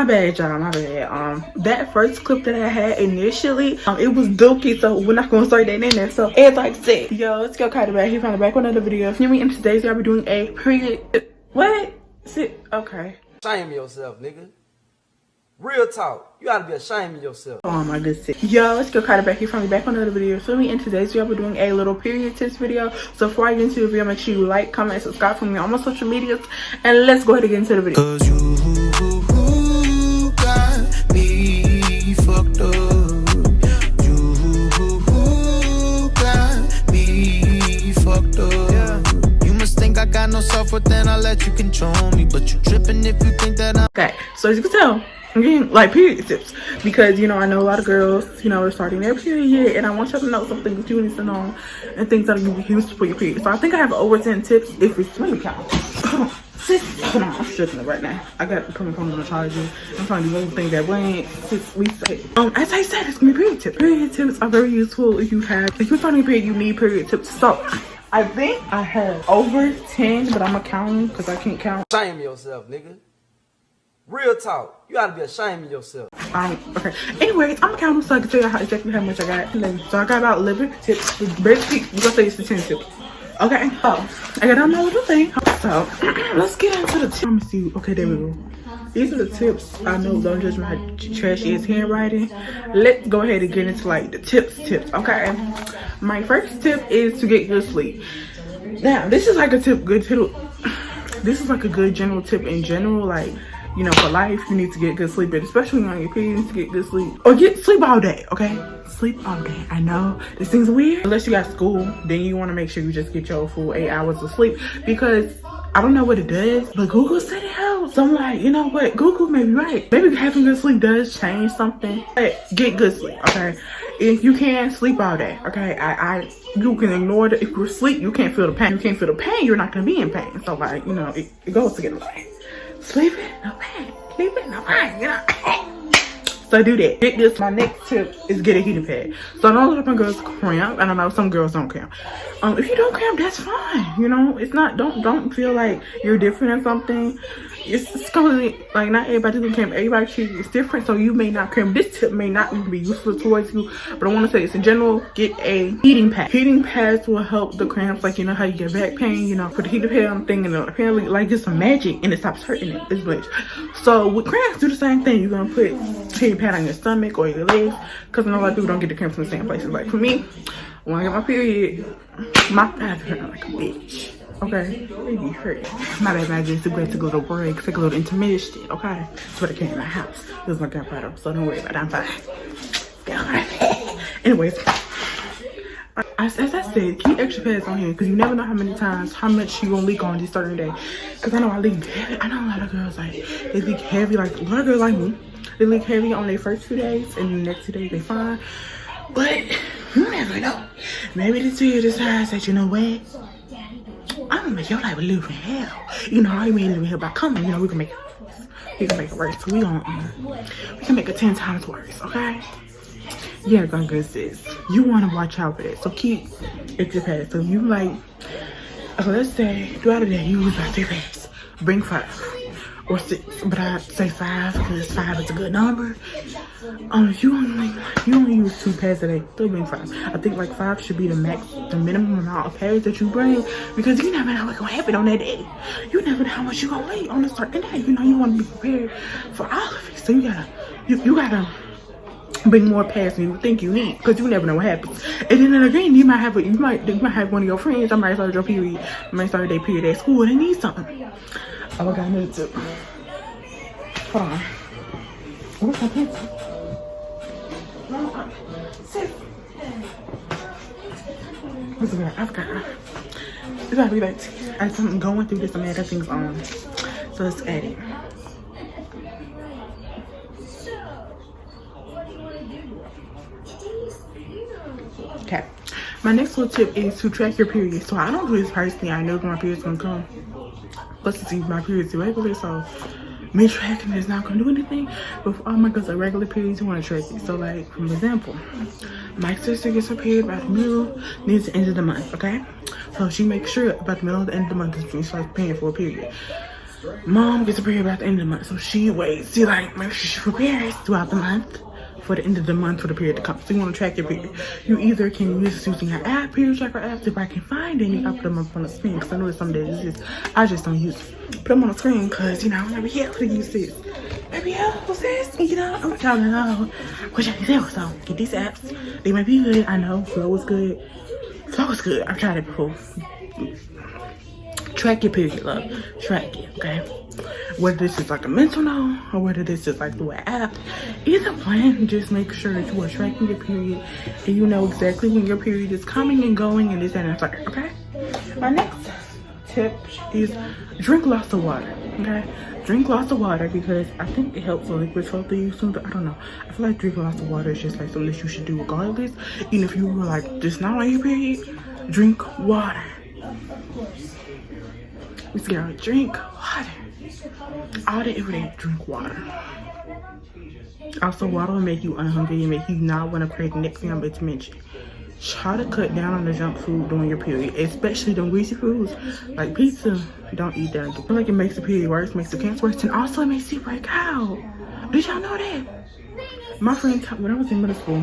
My bad, y'all, my bad. That first clip that I had initially, it was dookie, so we're not gonna start that in there. So as I said, yo, let's go kyaadabratt here from the back with another video. If you mean, in today's I'll be doing a period. What? Sit. Okay. Shame yourself, nigga. Real talk. You gotta be ashamed of yourself. Oh my goodness. Yo, let's go kyaadabratt here from the back with another video. So me, in today's video, I'll be doing a little period tips video. So before I get into the video, make sure you like, comment, and subscribe for me on my social medias. And let's go ahead and get into the video. Cause you got me fucked up. You got me fucked up. Yeah. You must think I got no self-worth, then I let you control me. But you tripping if you think that I'm okay. So as you can tell, I'm getting like period tips because, you know, I know a lot of girls, you know, are starting their period, and I want y'all to know something that you need to know and things that you use for your period. So I think I have over 10 tips if it's really count. Hold on, I'm stressing it right now. I got to put my phone on the charger. I'm trying to do everything that went since we say. As I said, it's gonna be period tips. Period tips are very useful if you're starting a period, you need period tips. So I think I have over 10, but I'm gonna count them because I can't count. Shame yourself, nigga. Real talk. You gotta be ashamed of yourself. Okay. Anyways, I'm gonna count them so I can tell you exactly how much I got. So I got about 11 tips. Basically, we're gonna say it's the 10 tips. Okay. Oh, I got on my little thing. So let's get into the tips. Let me see. Okay, there we go. These are the tips. I know, don't judge my trashy ass handwriting. Let's go ahead and get into like the tips. Okay. My first tip is to get good sleep. Now, this is like a tip. This is like a good general tip in general, like, you know, for life, you need to get good sleep, but especially on your period, you need to get good sleep. Or get sleep all day, okay? Sleep all day. I know this thing's weird. Unless you got school, then you want to make sure you just get your full 8 hours of sleep, because I don't know what it does, but Google said it helps. So I'm like, you know what? Google may be right. Maybe having good sleep does change something. But get good sleep, okay? If you can, sleep all day, okay? You can ignore it. If you're asleep, you can't feel the pain. You can't feel the pain, you're not going to be in pain. So, like, you know, it goes together. Like, sleeping, no pain. Sleeping, no pain, you know? So do that. Get this. My next tip is get a heating pad. So I know a lot of girls cramp, and I know some girls don't cramp. If you don't cramp, that's fine. You know, it's not. Don't feel like you're different or something. It's gonna, like, not everybody can cramp. Everybody is different, so you may not cramp. This tip may not even be useful towards you, but I want to say this in general. Get a heating pad. Heating pads will help the cramps. Like, you know how you get back pain. You know, put the heating pad on the thing, and apparently, like, it's some magic, and it stops hurting it. It's bliss. So with cramps, do the same thing. You're gonna put heating pad on your stomach or your legs, because I know a lot of people don't get the cramps in the same places. Like for me, when I get my period, my thighs hurt like a bitch. Okay, they be hurting. My bad, I just went to go to work, take a little intermission. Okay, that's what I came to my house. It was my grandfather, so don't worry about it. I'm fine. Anyways, as I said, keep extra pads on here, because you never know how much you gonna leak on this certain day. Because I know I leak heavy. I know a lot of girls, like, they leak heavy. Like a lot of girls like me, they leak heavy on their first 2 days, and the next 2 days they fine. But you never know. Maybe this year decides that, you know what, I'm gonna make your life a little from hell. You know, I made it hell by coming. You know, we can make it worse. So we can make it 10 times worse. Okay. Yeah, gonna sis. You want to watch out for that. So keep extra pads. So you like, okay, let's say throughout the day you use like 3 pads. Bring 5 or 6, but I say 5 because 5 is a good number. If you only use 2 pads a day, still bring 5. I think like 5 should be the minimum amount of pads that you bring, because you never know what's gonna happen on that day. You never know how much you're gonna leak on a certain day. You know, you want to be prepared for all of it. So you gotta bring more pads than you think you need, because you never know what happens. And then again, you might have one of your friends. I might start your period. I might start their period at school. They need something. Oh, I got another tip. Hold on. What's my pencil? Sis. What's it? I forgot. It's gotta be like, as I'm going through this, I'm adding things on. So let's add it. Okay. My next little tip is to track your period. So I don't do this personally. I know when my period's gonna come. But since my period's irregular, so me tracking is not gonna do anything. But for all my girls are regular periods, you wanna track it. So like, for example, my sister gets her period by the middle, needs the end of the month, okay? So she makes sure about the middle of the end of the month is when she starts paying for a period. Mom gets a period about the end of the month, so she waits. She like make sure she prepares throughout the month for the end of the month for the period to come. So you want to track your period. You either can use using your app, period tracker apps. If I can find any, I'll put them up on the screen because I know some days I just don't use it. Put them on the screen because you know I'm never here to use this. Maybe what's this? You know, I'm trying to know what y'all can do. So get these apps. They might be good. I know Flow is good. Flow is good. I've tried it before. Track your period, love. Track it, okay? Whether this is like a mental note or whether this is like through an app, either one, just make sure that you are tracking your period and you know exactly when your period is coming and going and this and that, okay? My next tip is drink lots of water, okay? Drink lots of water because I think it helps with liquid flow through you soon. I don't know. I feel like drinking lots of water is just like something that you should do regardless. Even if you were like just not on your period, drink water. Let's get out. Drink water. All day, every day, drink water. Also, water will make you unhungry and make you not want to crave the next thing I'm about to mention. Try to cut down on the junk food during your period, especially the greasy foods like pizza. Don't eat that. I feel like it makes the period worse, makes the cancer worse, and also it makes you break out. Did y'all know that? My friend, when I was in middle school,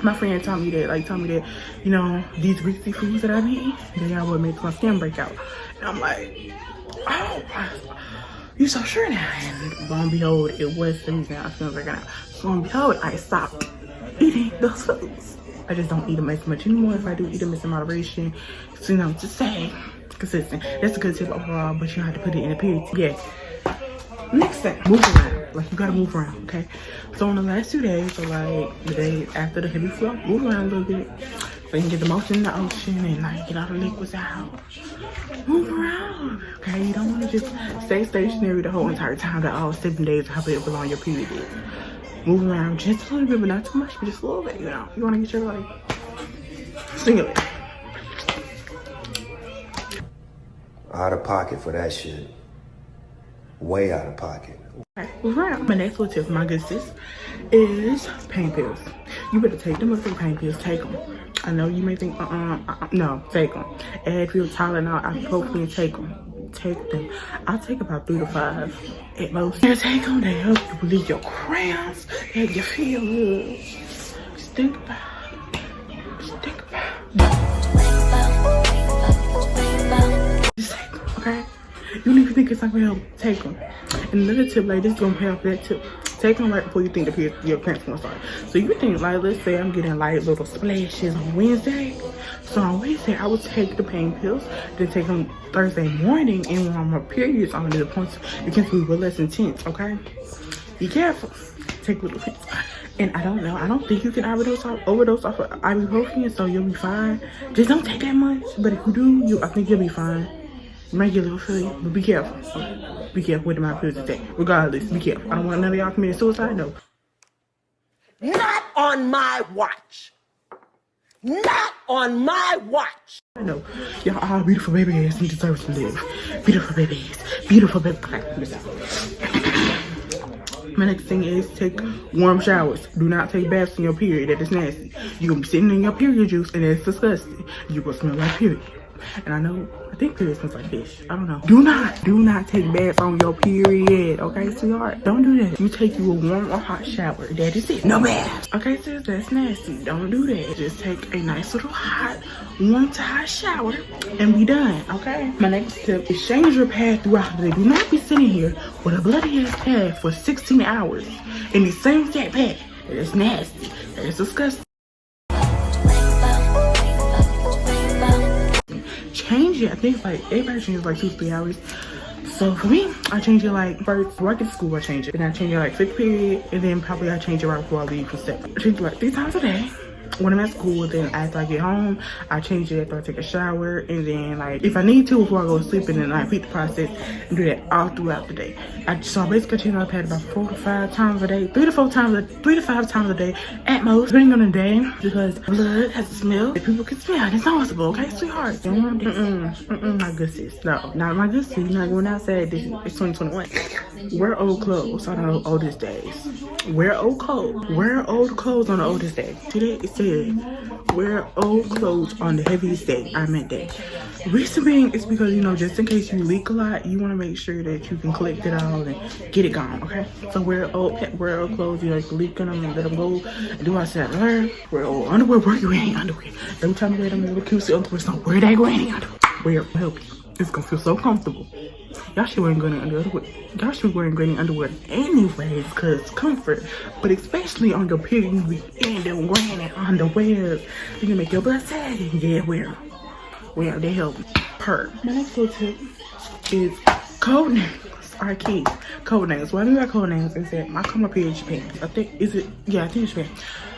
my friend told me that, you know, these greasy foods that I eat, they are what makes my skin break out. And I'm like, oh, you so sure now? And lo and behold, it was the reason I feel breaking out. So lo and behold, I stopped eating those foods. I just don't eat them as much anymore. If I do eat them, it's in moderation. So, you know, to say consistent. That's a good tip overall, but you have to put it in a period. Yeah. Next thing, move around. Like, you gotta move around, okay? So on the last 2 days, or like the day after the heavy flow, move around a little bit so you can get the motion in the ocean and like get all the liquids out. Move around, okay? You don't want to just stay stationary the whole entire time, that all 7 days, however long your period is. Move around just a little bit, but not too much, but just a little bit, you know? You want to get your like stimulate. Out of pocket for that shit. Way out of pocket. Okay, right. My next little tip, my good sis, is pain pills. You better take them for pain pills. Take them. I know you may think, no, take them. Advil, Tylenol, ibuprofen, take them. Take them. I take about 3 to 5 at most. You take them. They help you relieve your cramps. They make you feel good. Just think about it. Just think about it. Just take them, okay? You don't even think it's like real, take them. And another tip, like this is gonna pay off that tip. Take them right before you think your cramps gonna start. So you think like, let's say I'm getting like little splashes on Wednesday. So on Wednesday, I would take the pain pills, then take them Thursday morning, and when my period's on, the points it can be less intense. Okay, be careful. Take little pills. And I don't know. I don't think you can overdose off of ibuprofen, so you'll be fine. Just don't take that much. But if you do, I think you'll be fine. You might get a little feeling, but be careful. Be careful with the amount of pills you take. Regardless, be careful. I don't want none of y'all committing suicide, no. Not on my watch. Not on my watch. I know. Y'all are beautiful babies and deserve to live. Beautiful babies. Beautiful babies. My next thing is take warm showers. Do not take baths in your period. That is nasty. You're going to be sitting in your period juice and it's disgusting. You're going to smell like period. And I think period smells like fish. I don't know. Do not take baths on your period. Okay, sweetheart? Don't do that. You take you a warm or hot shower. That is it. No baths. Okay, sis, that's nasty. Don't do that. Just take a nice little hot, warm to hot shower and be done, okay? My next tip is change your pad throughout the day. Do not be sitting here with a bloody ass pad for 16 hours in the same exact pad. That is nasty. That is disgusting. Change it. I think like everybody changes like 2 to 3 hours. So for me, I change it like first before I get to school. I change it, then I change it like 5th period, and then probably I change it right before I leave for 7th. I change it like 3 times a day when I'm at school. Then after I get home, I change it after I take a shower, and then like if I need to before I go to sleep, and then I repeat the process and do that all throughout the day. So I basically change my pad about 4 to 5 times a day, 3 to 5 times a day at most, depending on the day, because blood has a smell that people can smell. It's noticeable, okay, sweetheart? My good sis. No, not my good sis. You're not going outside. It's 2021. Wear old clothes on the oldest days. Wear old clothes. Wear old clothes on the oldest day. Today is said, wear old clothes on the heaviest day. I meant that. Reason being is because, you know, just in case you leak a lot, you want to make sure that you can collect it all and get it gone, okay? So wear old clothes, you know, you can leak in them and let them go. And do I said, wear old underwear, wear your granny underwear. Every time you wear them little cute underwear, so wear that granny underwear. Wear it, help you. It's gonna feel so comfortable. Y'all should wear granny underwear. Y'all should wear granny underwear anyways, cause comfort. But especially on your period, you be in them granny underwear. You can make your blood saggy. Yeah, wear them. Well, they help purr. My next little tip is code names are key. Code names. What I mean by code names is that my come up here in Japan. I think it's Japan.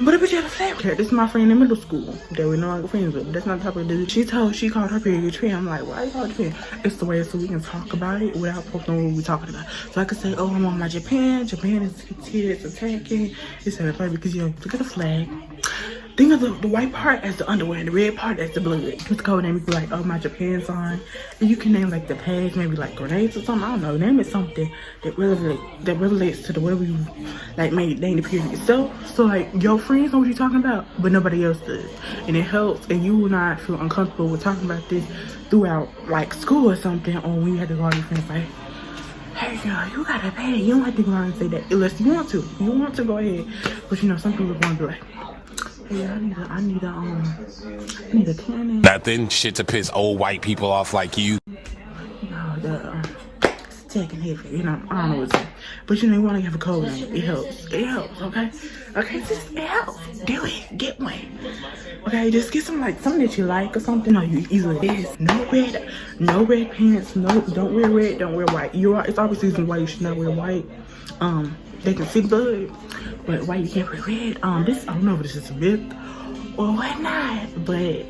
But a bitch had a flat cat. This is my friend in middle school that we're no longer friends with. But that's not the type of dude. She called her period Japan. I'm like, why you call it Japan? It's the way so we can talk about it without posting what we're talking about. So I could say, oh, I'm on my Japan. Japan is here, it's attacking. It's at a fight because, you know, look at the flag. Think of the white part as the underwear and the red part as the blood. With the code name, you be like, oh, my Japan's on. And you can name like the tags, maybe like grenades or something. I don't know. Name it something that relates to the way you like made name the period itself. So like your friends know what you're talking about, but nobody else does. And it helps, and you will not feel uncomfortable with talking about this throughout like school or something, or when you have to go out with your friends like, hey girl, you got a pay. You don't have to go out and say that unless you want to. If you want to, go ahead. But you know, some people are going to be like, hey, I need a cannon. Nothing shit to piss old white people off like you. No, it's taking heavy. You know, I don't know what's that. But you know, you want to have a code name. It helps. It helps, okay? Okay, just it helps. Do it. Get one. Okay, just get something that you like or something. No, you easily this. No red pants. No, don't wear red. Don't wear white. It's obviously reason why you should not wear white. They can see blood, but why you can't wear red? I don't know if this is a myth or whatnot, but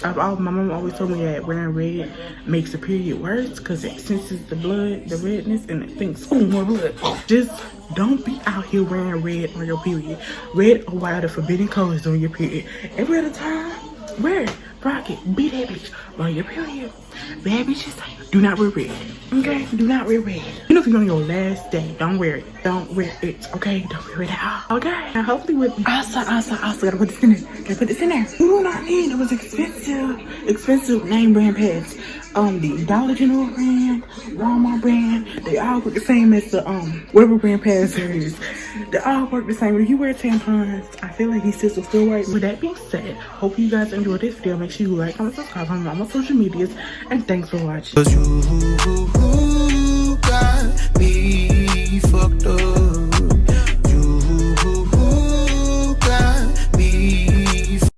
my mom always told me that wearing red makes the period worse because it senses the blood, the redness, and it thinks, oh, more blood. Just don't be out here wearing red on your period. Red or white are the forbidden colors on your period. Every other time, wear it, rock it, be that bitch on your period. Bad bitches, do not wear red. Okay? Do not wear red. You know, if you're on your last day, don't wear it. Don't wear it. Okay? Don't wear it at all. Okay? Now, hopefully with also gotta put this in there. Gotta put this in there. You know what I mean? It was expensive name brand pads. The Dollar General brand, Walmart brand, they all work the same as the whatever brand pads there is. They all work the same. If you wear tampons, I feel like these sisters still work. With that being said, hope you guys enjoyed this video. Make sure you like, comment, subscribe on my social medias, and thanks for watching. 'Cause you got me fucked up.